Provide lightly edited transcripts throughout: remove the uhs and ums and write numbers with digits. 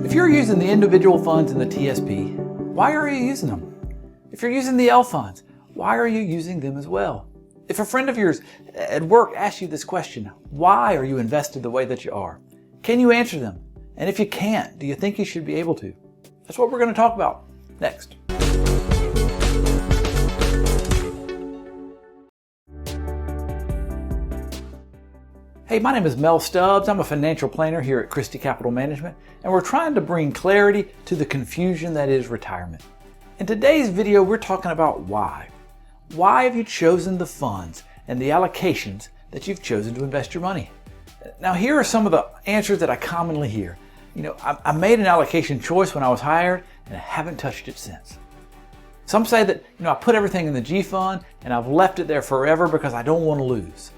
If you're using the individual funds in the TSP, why are you using them? If you're using the L funds, why are you using them as well? If a friend of yours at work asks you this question, why are you invested the way that you are? Can you answer them? And if you can't, do you think you should be able to? That's what we're going to talk about next. Hey, my name is Mel Stubbs. I'm a financial planner here at Christy Capital Management, and we're trying to bring clarity to the confusion that is retirement. In today's video, we're talking about why. Why have you chosen the funds and the allocations that you've chosen to invest your money? Now, here are some of the answers that I commonly hear. I made an allocation choice when I was hired, and I haven't touched it since. Some say that, I put everything in the G fund, and I've left it there forever because I don't want to lose.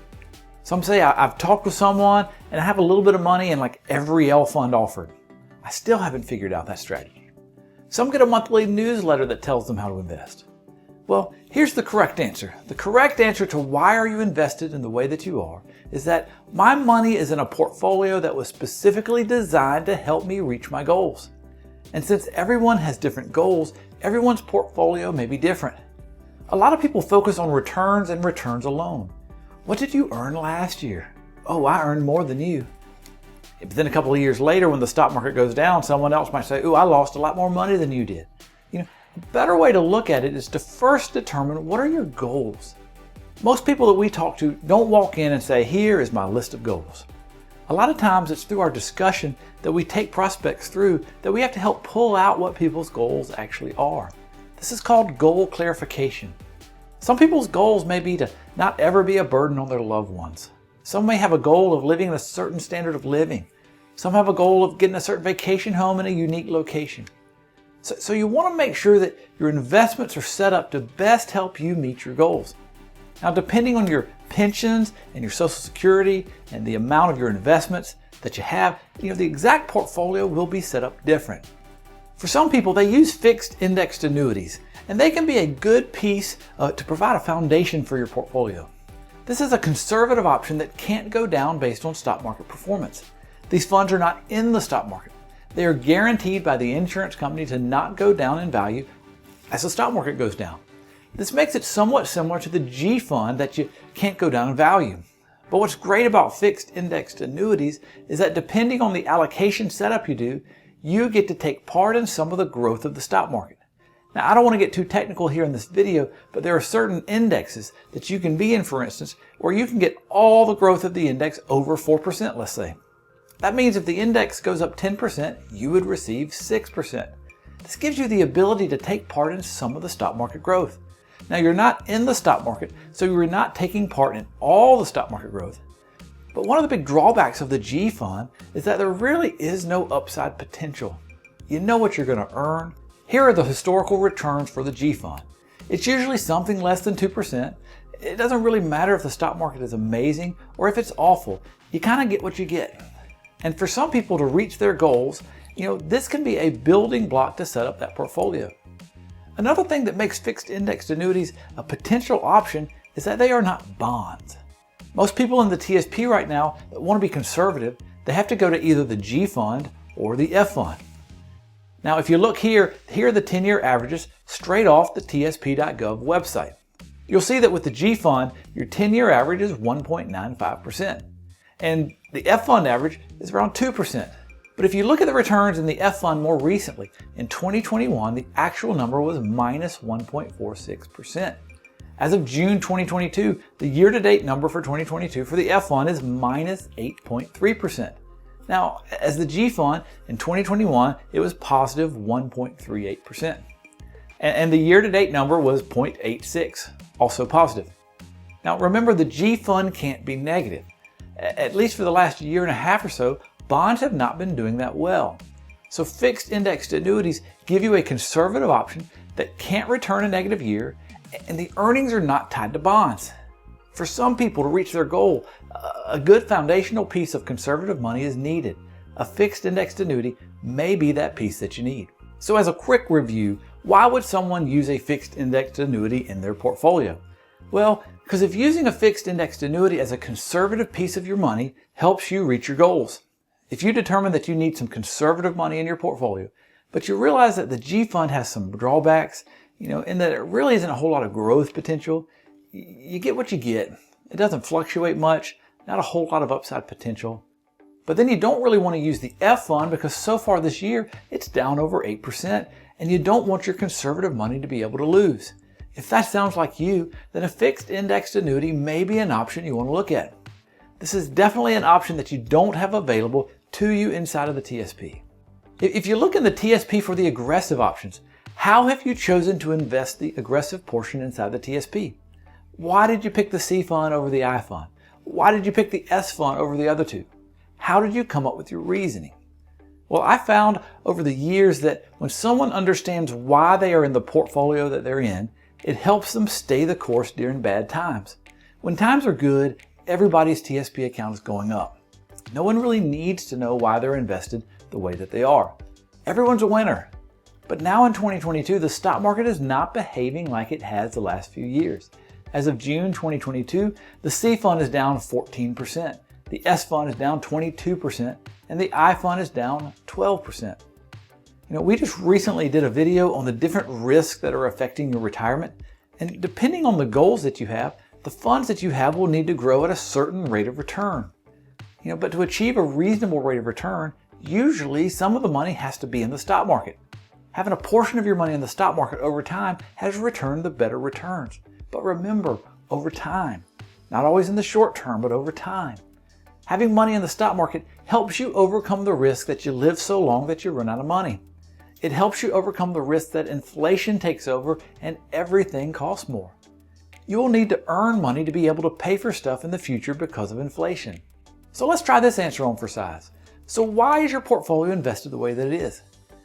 Some say I've talked with someone and I have a little bit of money in like every L fund offered. I still haven't figured out that strategy. Some get a monthly newsletter that tells them how to invest. Well, here's the correct answer. The correct answer to why are you invested in the way that you are is that my money is in a portfolio that was specifically designed to help me reach my goals. And since everyone has different goals, everyone's portfolio may be different. A lot of people focus on returns and returns alone. What did you earn last year? Oh, I earned more than you. But then a couple of years later, when the stock market goes down, someone else might say, oh, I lost a lot more money than you did. A better way to look at it is to first determine what are your goals. Most people that we talk to don't walk in and say, here is my list of goals. A lot of times it's through our discussion that we take prospects through that we have to help pull out what people's goals actually are. This is called goal clarification. Some people's goals may be to not ever be a burden on their loved ones. Some may have a goal of living a certain standard of living. Some have a goal of getting a certain vacation home in a unique location. So you want to make sure that your investments are set up to best help you meet your goals. Now, depending on your pensions and your Social Security and the amount of your investments that you have, the exact portfolio will be set up different. For some people, they use fixed indexed annuities, and they can be a good piece to provide a foundation for your portfolio. This is a conservative option that can't go down based on stock market performance. These funds are not in the stock market. They are guaranteed by the insurance company to not go down in value as the stock market goes down. This makes it somewhat similar to the G fund that you can't go down in value. But what's great about fixed indexed annuities is that depending on the allocation setup you do, you get to take part in some of the growth of the stock market. Now, I don't want to get too technical here in this video, but there are certain indexes that you can be in, for instance, where you can get all the growth of the index over 4%, let's say. That means if the index goes up 10%, you would receive 6%. This gives you the ability to take part in some of the stock market growth. Now, you're not in the stock market, so you're not taking part in all the stock market growth. But one of the big drawbacks of the G fund is that there really is no upside potential. You know what you're going to earn. Here are the historical returns for the G fund. It's usually something less than 2%. It doesn't really matter if the stock market is amazing or if it's awful. You kind of get what you get. And for some people to reach their goals, this can be a building block to set up that portfolio. Another thing that makes fixed indexed annuities a potential option is that they are not bonds. Most people in the TSP right now that want to be conservative, they have to go to either the G fund or the F fund. Now, if you look here are the 10-year averages straight off the tsp.gov website. You'll see that with the G fund, your 10-year average is 1.95%. And the F fund average is around 2%. But if you look at the returns in the F fund more recently, in 2021, the actual number was minus 1.46%. As of June 2022, the year-to-date number for 2022 for the F fund is minus 8.3%. Now, as the G fund, in 2021, it was positive 1.38%. And the year-to-date number was 0.86, also positive. Now, remember, the G fund can't be negative. At least for the last year and a half or so, bonds have not been doing that well. So fixed indexed annuities give you a conservative option that can't return a negative year, and the earnings are not tied to bonds. For some people to reach their goal, a good foundational piece of conservative money is needed. A fixed indexed annuity may be that piece that you need. So as a quick review, why would someone use a fixed indexed annuity in their portfolio? Well, because if using a fixed indexed annuity as a conservative piece of your money helps you reach your goals. If you determine that you need some conservative money in your portfolio, but you realize that the G fund has some drawbacks, and that it really isn't a whole lot of growth potential, you get what you get. It doesn't fluctuate much, not a whole lot of upside potential. But then you don't really want to use the F fund because so far this year, it's down over 8%, and you don't want your conservative money to be able to lose. If that sounds like you, then a fixed indexed annuity may be an option you want to look at. This is definitely an option that you don't have available to you inside of the TSP. If you look in the TSP for the aggressive options, how have you chosen to invest the aggressive portion inside the TSP? Why did you pick the C fund over the I fund? Why did you pick the S fund over the other two? How did you come up with your reasoning? Well, I found over the years that when someone understands why they are in the portfolio that they're in, it helps them stay the course during bad times. When times are good, everybody's TSP account is going up. No one really needs to know why they're invested the way that they are. Everyone's a winner. But now in 2022, the stock market is not behaving like it has the last few years. As of June 2022, the C fund is down 14%, the S fund is down 22%, and the I fund is down 12%. We just recently did a video on the different risks that are affecting your retirement, and depending on the goals that you have, the funds that you have will need to grow at a certain rate of return. But to achieve a reasonable rate of return, usually some of the money has to be in the stock market. Having a portion of your money in the stock market over time has returned the better returns. But remember, over time, not always in the short term, but over time. Having money in the stock market helps you overcome the risk that you live so long that you run out of money. It helps you overcome the risk that inflation takes over and everything costs more. You will need to earn money to be able to pay for stuff in the future because of inflation. So let's try this answer on for size. So why is your portfolio invested the way that it is?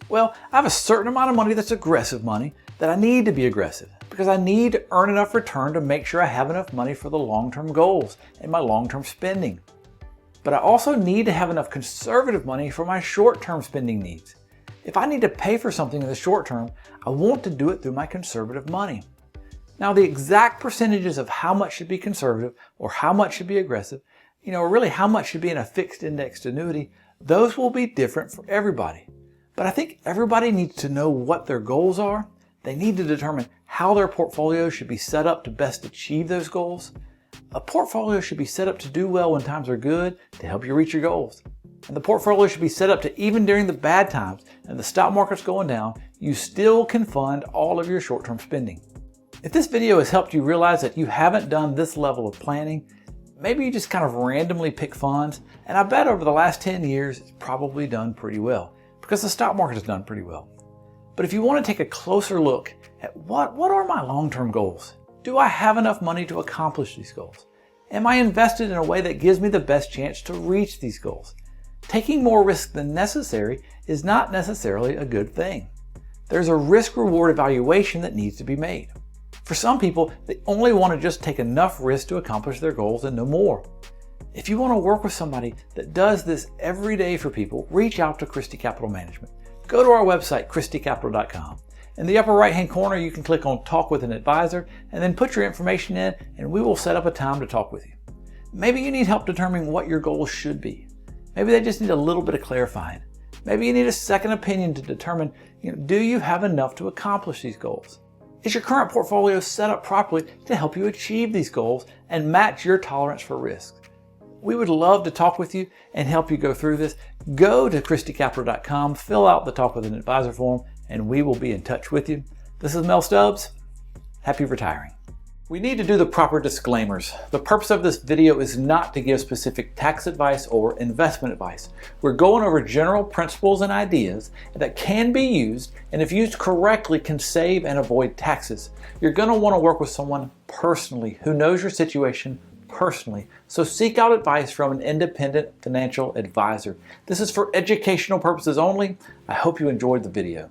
Well, I have a certain amount of money that's aggressive money that I need to be aggressive because I need to earn enough return to make sure I have enough money for the long-term goals and my long-term spending. But I also need to have enough conservative money for my short-term spending needs. If I need to pay for something in the short term, I want to do it through my conservative money. Now, the exact percentages of how much should be conservative or how much should be aggressive, or really how much should be in a fixed indexed annuity, those will be different for everybody. But I think everybody needs to know what their goals are. They need to determine how their portfolio should be set up to best achieve those goals. A portfolio should be set up to do well when times are good to help you reach your goals. And the portfolio should be set up to even during the bad times and the stock market's going down, you still can fund all of your short-term spending. If this video has helped you realize that you haven't done this level of planning, maybe you just kind of randomly pick funds, and I bet over the last 10 years it's probably done pretty well because the stock market has done pretty well. But if you want to take a closer look at what are my long-term goals? Do I have enough money to accomplish these goals? Am I invested in a way that gives me the best chance to reach these goals? Taking more risk than necessary is not necessarily a good thing. There's a risk-reward evaluation that needs to be made. For some people, they only want to just take enough risk to accomplish their goals and no more. If you want to work with somebody that does this every day for people, reach out to Christy Capital Management. Go to our website, christycapital.com. In the upper right-hand corner, you can click on Talk with an Advisor and then put your information in and we will set up a time to talk with you. Maybe you need help determining what your goals should be. Maybe they just need a little bit of clarifying. Maybe you need a second opinion to determine, do you have enough to accomplish these goals? Is your current portfolio set up properly to help you achieve these goals and match your tolerance for risk? We would love to talk with you and help you go through this. Go to christycapital.com, fill out the Talk with an Advisor form, and we will be in touch with you. This is Mel Stubbs. Happy retiring. We need to do the proper disclaimers. The purpose of this video is not to give specific tax advice or investment advice. We're going over general principles and ideas that can be used, and if used correctly, can save and avoid taxes. You're going to want to work with someone personally who knows your situation personally. So seek out advice from an independent financial advisor. This is for educational purposes only. I hope you enjoyed the video.